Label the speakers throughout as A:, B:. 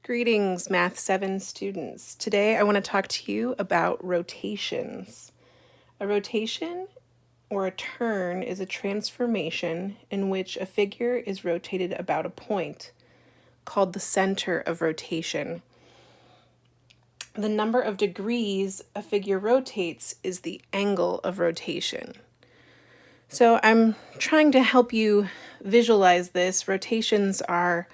A: Greetings, Math 7 students. Today I want to talk to you about rotations. A rotation or a turn is a transformation in which a figure is rotated about a point, called the center of rotation. The number of degrees a figure rotates is the angle of rotation. So I'm trying to help you visualize this. Rotations are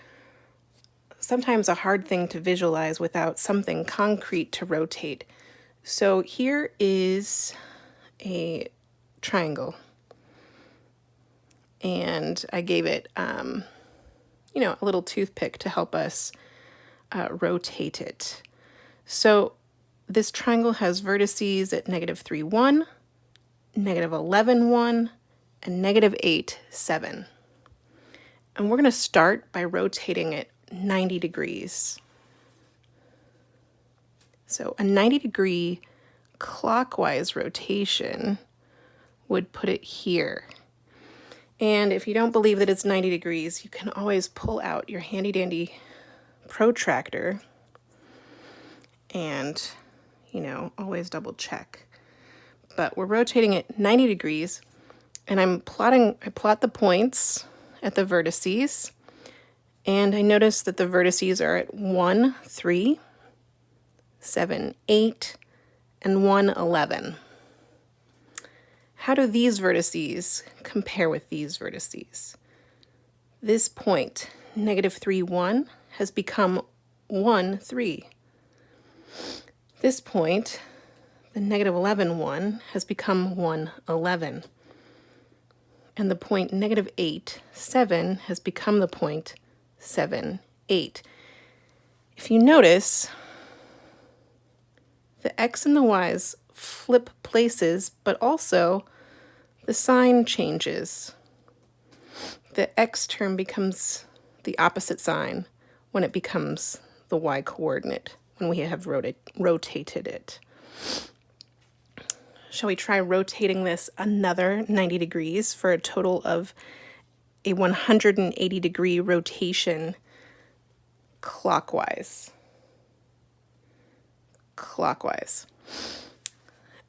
A: sometimes a hard thing to visualize without something concrete to rotate. So here is a triangle, and I gave it, a little toothpick to help us rotate it. So this triangle has vertices at -3, 1, -11, 1, and -8, 7. And we're going to start by rotating it 90 degrees. So a 90-degree clockwise rotation would put it here. And if you don't believe that it's 90 degrees, you can always pull out your handy-dandy protractor and, always double check. But we're rotating it 90 degrees, and I plot the points at the vertices. And I notice that the vertices are at 1, 3, 7, 8, and 1, 11. How do these vertices compare with these vertices? This point, -3, 1, has become 1, 3. This point, the -11, 1, has become 1, 11. And the point -8, 7 has become the point 7, 8. If you notice, the x and the y's flip places, but also the sign changes. The x term becomes the opposite sign when it becomes the y coordinate, when we have rotated it. Shall we try rotating this another 90 degrees for a total of a 180-degree rotation clockwise?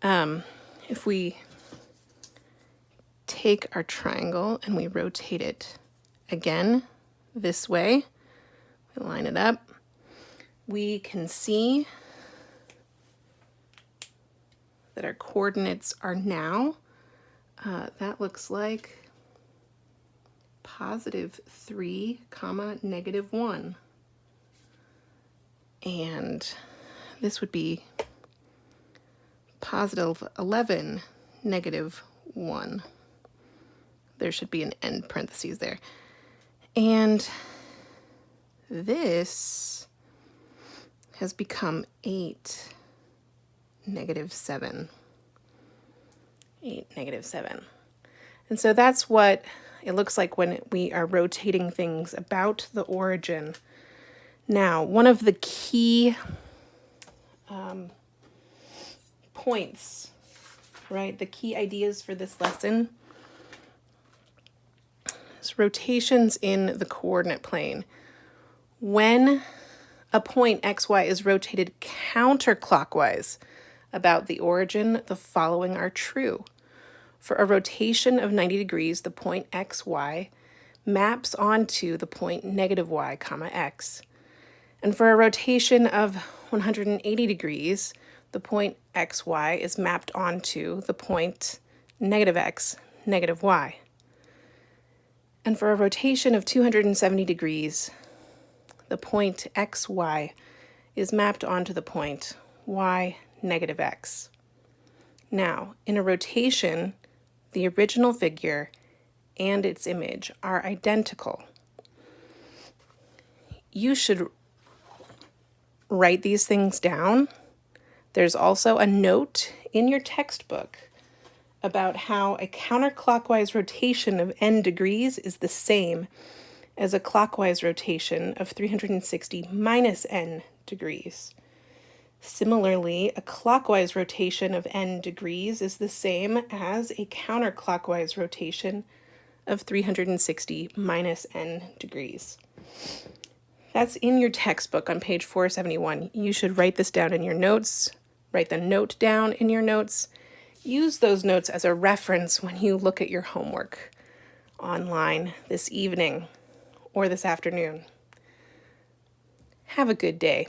A: If we take our triangle and we rotate it again this way, we line it up, we can see that our coordinates are now, that looks like +3, -1. And this would be +11, -1. There should be an end parentheses there. And this has become 8, -7. 8, -7. And so that's what it looks like when we are rotating things about the origin. Now, one of the key points, right, the key ideas for this lesson is rotations in the coordinate plane. When a point xy is rotated counterclockwise about the origin, the following are true. For a rotation of 90 degrees, the point xy maps onto the point -y, x. And for a rotation of 180 degrees, the point xy is mapped onto the point -x, y. And for a rotation of 270 degrees, the point xy is mapped onto the point y, x. Now, in a rotation, the original figure and its image are identical. You should write these things down. There's also a note in your textbook about how a counterclockwise rotation of n degrees is the same as a clockwise rotation of 360 minus n degrees. Similarly, a clockwise rotation of n degrees is the same as a counterclockwise rotation of 360 minus n degrees. That's in your textbook on page 471. You should write this down in your notes, write the note down in your notes. Use those notes as a reference when you look at your homework online this evening or this afternoon. Have a good day.